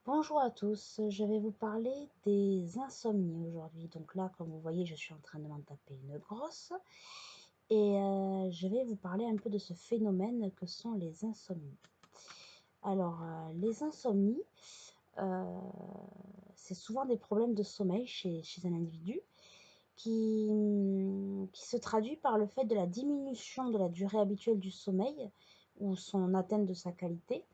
Bonjour à tous, je vais vous parler des insomnies aujourd'hui. Donc là, comme vous voyez, je suis en train de m'en taper une grosse et je vais vous parler un peu de ce phénomène que sont les insomnies. Alors, les insomnies, euh, c'est souvent des problèmes de sommeil chez un individu qui se traduit par le fait de la diminution de la durée habituelle du sommeil ou son atteinte de sa qualité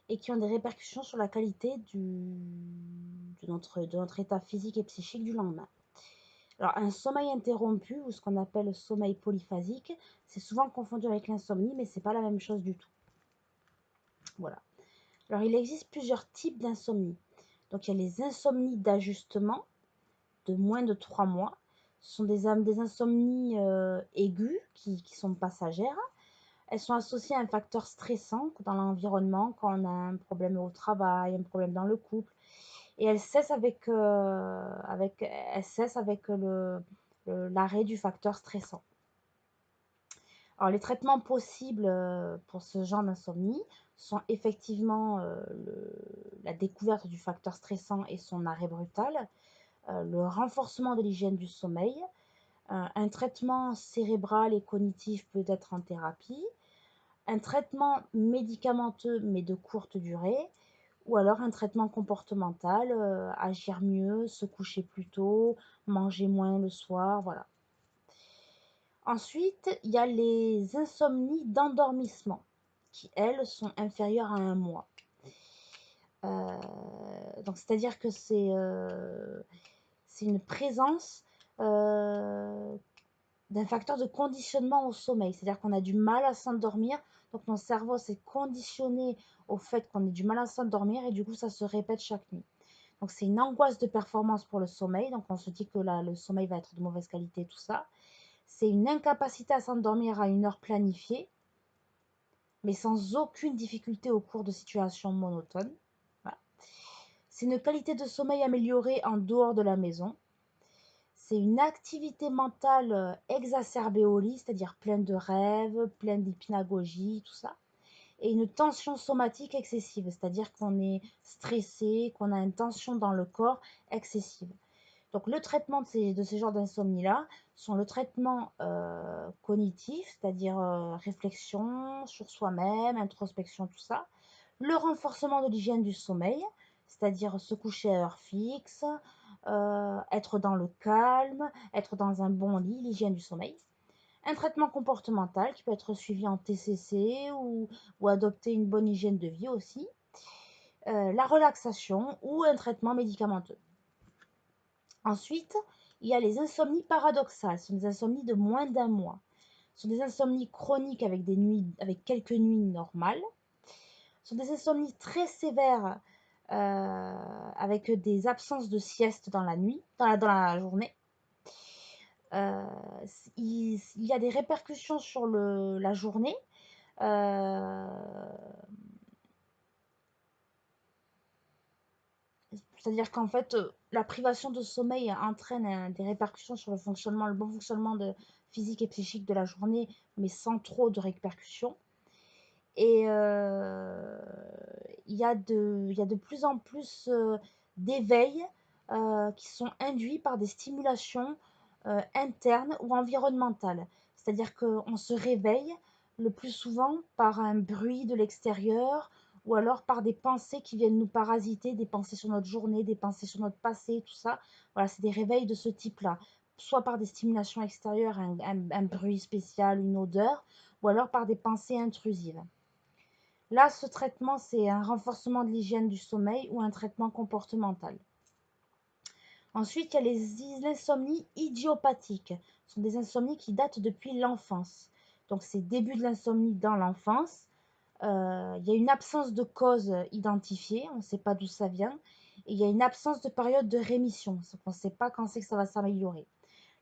et qui ont des répercussions sur la qualité de notre état physique et psychique du lendemain. Alors, un sommeil interrompu, ou ce qu'on appelle le sommeil polyphasique, c'est souvent confondu avec l'insomnie, mais c'est pas la même chose du tout. Voilà. Alors, il existe plusieurs types d'insomnie. Donc, il y a les insomnies d'ajustement de moins de 3 mois. Ce sont des insomnies aiguës qui sont passagères. Elles sont associées à un facteur stressant dans l'environnement, quand on a un problème au travail, un problème dans le couple, et elles cessent avec l'arrêt du facteur stressant. Alors, les traitements possibles pour ce genre d'insomnie sont effectivement la découverte du facteur stressant et son arrêt brutal, le renforcement de l'hygiène du sommeil, un traitement cérébral et cognitif peut être en thérapie, un traitement médicamenteux mais de courte durée, ou alors un traitement comportemental, agir mieux, se coucher plus tôt, manger moins le soir, voilà. Ensuite, il y a les insomnies d'endormissement, qui elles sont inférieures à un mois. Donc c'est-à-dire que c'est une présence d'un facteur de conditionnement au sommeil. C'est-à-dire qu'on a du mal à s'endormir, donc mon cerveau s'est conditionné au fait qu'on ait du mal à s'endormir et du coup ça se répète chaque nuit. Donc c'est une angoisse de performance pour le sommeil, donc on se dit que là, le sommeil va être de mauvaise qualité, tout ça. C'est une incapacité à s'endormir à une heure planifiée, mais sans aucune difficulté au cours de situations monotones. Voilà. C'est une qualité de sommeil améliorée en dehors de la maison. C'est une activité mentale exacerbée au lit, c'est-à-dire pleine de rêves, pleine d'hypnagogie, tout ça. Et une tension somatique excessive, c'est-à-dire qu'on est stressé, qu'on a une tension dans le corps excessive. Donc le traitement de ces genres d'insomnie-là sont le traitement cognitif, c'est-à-dire réflexion sur soi-même, introspection, tout ça. Le renforcement de l'hygiène du sommeil, c'est-à-dire se coucher à heure fixe, être dans le calme, être dans un bon lit, l'hygiène du sommeil. Un traitement comportemental qui peut être suivi en TCC ou adopter une bonne hygiène de vie aussi. La relaxation ou un traitement médicamenteux. Ensuite, il y a les insomnies paradoxales. Ce sont des insomnies de moins d'un mois. Ce sont des insomnies chroniques avec quelques nuits normales. Ce sont des insomnies très sévères avec des absences de sieste dans la nuit, dans la journée. Euh, il y a des répercussions sur la journée. Euh, C'est-à-dire qu'en fait, la privation de sommeil entraîne des répercussions sur le bon fonctionnement physique et psychique de la journée, mais sans trop de répercussions. Et il y a de plus en plus d'éveils qui sont induits par des stimulations internes ou environnementales. C'est-à-dire qu'on se réveille le plus souvent par un bruit de l'extérieur ou alors par des pensées qui viennent nous parasiter, des pensées sur notre journée, des pensées sur notre passé, tout ça. Voilà, c'est des réveils de ce type-là. Soit par des stimulations extérieures, un bruit spécial, une odeur, ou alors par des pensées intrusives. Là, ce traitement, c'est un renforcement de l'hygiène du sommeil ou un traitement comportemental. Ensuite, il y a les insomnies idiopathiques. Ce sont des insomnies qui datent depuis l'enfance. Donc, c'est début de l'insomnie dans l'enfance. Il y a une absence de cause identifiée, on ne sait pas d'où ça vient. Et il y a une absence de période de rémission, donc on ne sait pas quand c'est que ça va s'améliorer.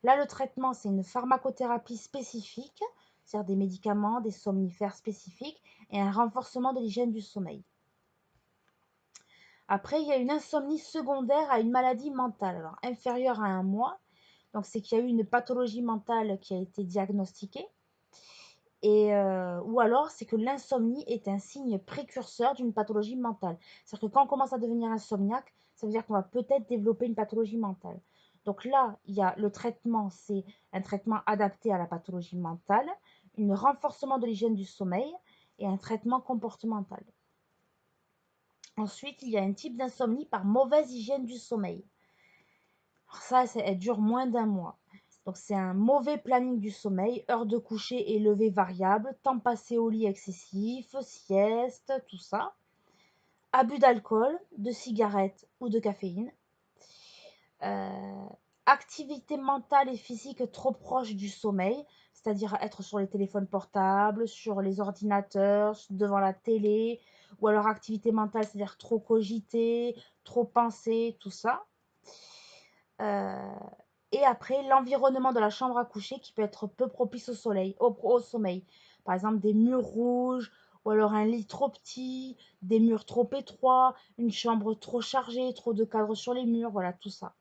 Là, le traitement, c'est une pharmacothérapie spécifique, c'est-à-dire des médicaments, des somnifères spécifiques et un renforcement de l'hygiène du sommeil. Après, il y a une insomnie secondaire à une maladie mentale, alors inférieure à un mois. Donc, c'est qu'il y a eu une pathologie mentale qui a été diagnostiquée. ou alors, c'est que l'insomnie est un signe précurseur d'une pathologie mentale. C'est-à-dire que quand on commence à devenir insomniaque, ça veut dire qu'on va peut-être développer une pathologie mentale. Donc là, il y a le traitement, c'est un traitement adapté à la pathologie mentale, un renforcement de l'hygiène du sommeil et un traitement comportemental. Ensuite, il y a un type d'insomnie par mauvaise hygiène du sommeil. Alors ça, elle dure moins d'un mois. Donc c'est un mauvais planning du sommeil, heure de coucher et lever variable, temps passé au lit excessif, sieste, tout ça. Abus d'alcool, de cigarettes ou de caféine. Euh, Activité mentale et physique trop proche du sommeil, c'est-à-dire être sur les téléphones portables, sur les ordinateurs, devant la télé, ou alors activité mentale, c'est-à-dire trop cogiter, trop penser, tout ça. Euh, et après, l'environnement de la chambre à coucher qui peut être peu propice au sommeil. Par exemple, des murs rouges, ou alors un lit trop petit, des murs trop étroits, une chambre trop chargée, trop de cadres sur les murs, voilà, tout ça.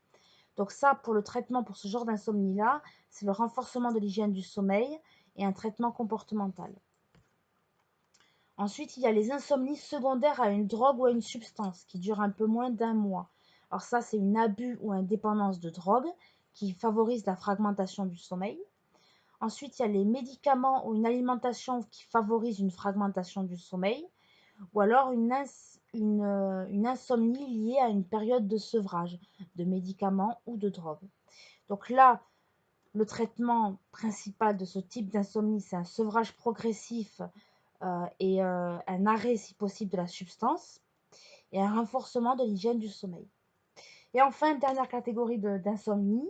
Donc ça, pour le traitement pour ce genre d'insomnie-là, c'est le renforcement de l'hygiène du sommeil et un traitement comportemental. Ensuite, il y a les insomnies secondaires à une drogue ou à une substance qui durent un peu moins d'un mois. Alors ça, c'est une abus ou une dépendance de drogue qui favorise la fragmentation du sommeil. Ensuite, il y a les médicaments ou une alimentation qui favorise une fragmentation du sommeil. Ou alors une insomnie liée à une période de sevrage de médicaments ou de drogue. Donc là, le traitement principal de ce type d'insomnie, c'est un sevrage progressif et un arrêt, si possible, de la substance et un renforcement de l'hygiène du sommeil. Et enfin, dernière catégorie d'insomnie,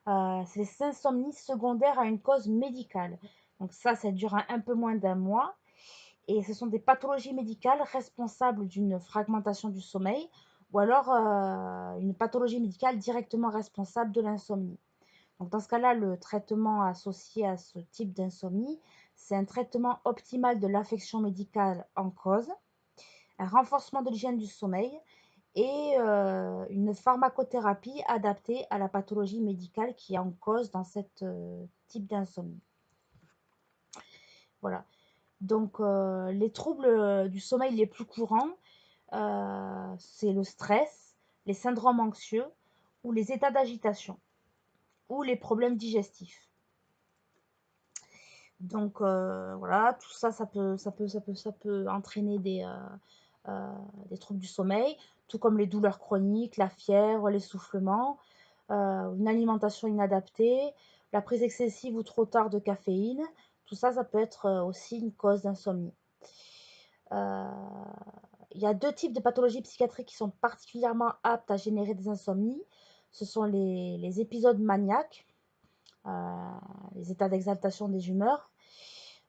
c'est les insomnies secondaires à une cause médicale. Donc ça dure un peu moins d'un mois. Et ce sont des pathologies médicales responsables d'une fragmentation du sommeil ou alors une pathologie médicale directement responsable de l'insomnie. Donc dans ce cas-là, le traitement associé à ce type d'insomnie, c'est un traitement optimal de l'affection médicale en cause, un renforcement de l'hygiène du sommeil et une pharmacothérapie adaptée à la pathologie médicale qui est en cause dans ce type d'insomnie. Voilà. Donc les troubles du sommeil les plus courants, c'est le stress, les syndromes anxieux ou les états d'agitation ou les problèmes digestifs. Donc voilà, tout ça, ça peut entraîner des troubles du sommeil, tout comme les douleurs chroniques, la fièvre, l'essoufflement, une alimentation inadaptée, la prise excessive ou trop tard de caféine. Tout ça, ça peut être aussi une cause d'insomnie. Il y a deux types de pathologies psychiatriques qui sont particulièrement aptes à générer des insomnies. Ce sont les épisodes maniaques, les états d'exaltation des humeurs,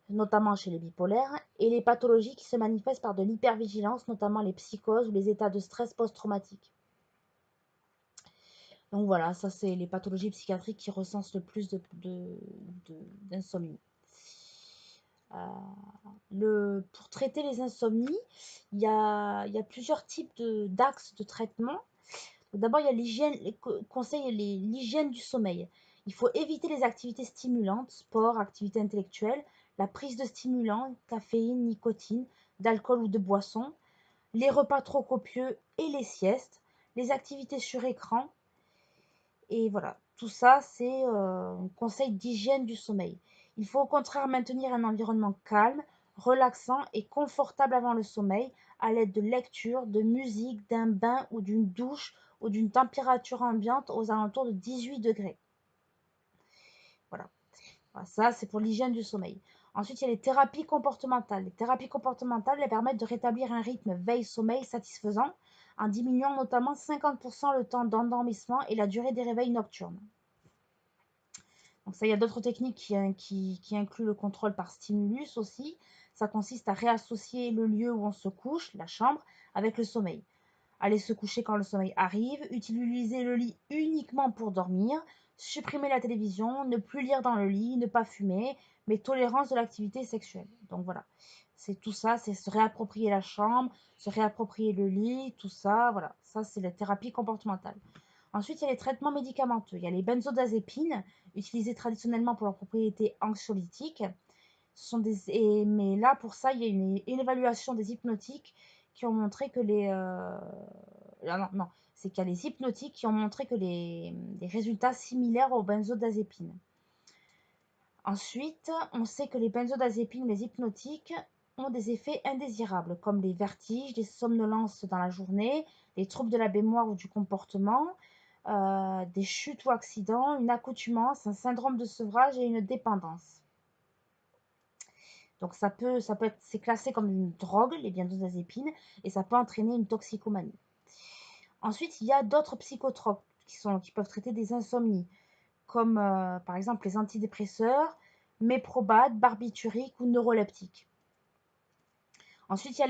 notamment chez les bipolaires, et les pathologies qui se manifestent par de l'hypervigilance, notamment les psychoses ou les états de stress post-traumatique. Donc voilà, ça c'est les pathologies psychiatriques qui recensent le plus d'insomnie. Pour traiter les insomnies, il y a plusieurs types d'axes de traitement. D'abord, il y a l'hygiène du sommeil. Il faut éviter les activités stimulantes, sport, activités intellectuelles, la prise de stimulants, caféine, nicotine, d'alcool ou de boissons, les repas trop copieux et les siestes, les activités sur écran. Et voilà, tout ça, c'est un conseil d'hygiène du sommeil. Il faut au contraire maintenir un environnement calme, relaxant et confortable avant le sommeil à l'aide de lecture, de musique, d'un bain ou d'une douche ou d'une température ambiante aux alentours de 18 degrés. Voilà. Voilà, ça, c'est pour l'hygiène du sommeil. Ensuite, il y a les thérapies comportementales. Les thérapies comportementales, elles permettent de rétablir un rythme veille-sommeil satisfaisant en diminuant notamment 50% le temps d'endormissement et la durée des réveils nocturnes. Donc ça, il y a d'autres techniques qui incluent le contrôle par stimulus aussi. Ça consiste à réassocier le lieu où on se couche, la chambre, avec le sommeil. Aller se coucher quand le sommeil arrive, utiliser le lit uniquement pour dormir, supprimer la télévision, ne plus lire dans le lit, ne pas fumer, mais tolérance de l'activité sexuelle. Donc voilà, c'est tout ça, c'est se réapproprier la chambre, se réapproprier le lit, tout ça, voilà. Ça, c'est la thérapie comportementale. Ensuite, il y a les traitements médicamenteux. Il y a les benzodiazépines, utilisées traditionnellement pour leurs propriétés anxiolytiques. Mais là, pour ça, il y a une évaluation des hypnotiques qui ont montré que ah non, non, c'est qu'il y a les hypnotiques qui ont montré que les résultats similaires aux benzodiazépines. Ensuite, on sait que les benzodiazépines, les hypnotiques, ont des effets indésirables, comme les vertiges, les somnolences dans la journée, les troubles de la mémoire ou du comportement, des chutes ou accidents, une accoutumance, un syndrome de sevrage et une dépendance. Donc c'est classé comme une drogue, les benzodiazépines, et ça peut entraîner une toxicomanie. Ensuite, il y a d'autres psychotropes qui peuvent traiter des insomnies, comme par exemple les antidépresseurs, méprobate, barbiturique ou neuroleptiques. Ensuite, il y a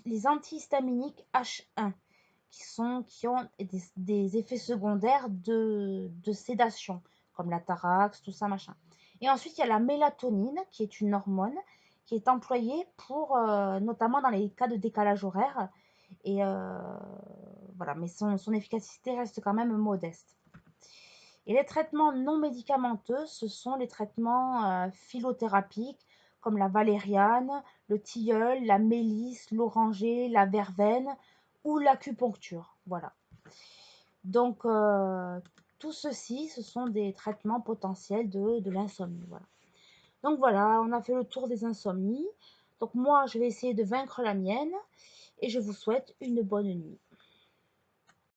les antihistaminiques H1 qui ont des effets secondaires de sédation, comme la tarax, tout ça, machin. Et ensuite, il y a la mélatonine, qui est une hormone qui est employée pour, notamment dans les cas de décalage horaire. Et voilà, mais son efficacité reste quand même modeste. Et les traitements non médicamenteux, ce sont les traitements phylothérapiques comme la valériane, le tilleul, la mélisse, l'oranger, la verveine ou l'acupuncture. Voilà. Donc, tout ceci, ce sont des traitements potentiels de l'insomnie. Voilà. Donc voilà, on a fait le tour des insomnies. Donc moi, je vais essayer de vaincre la mienne et je vous souhaite une bonne nuit.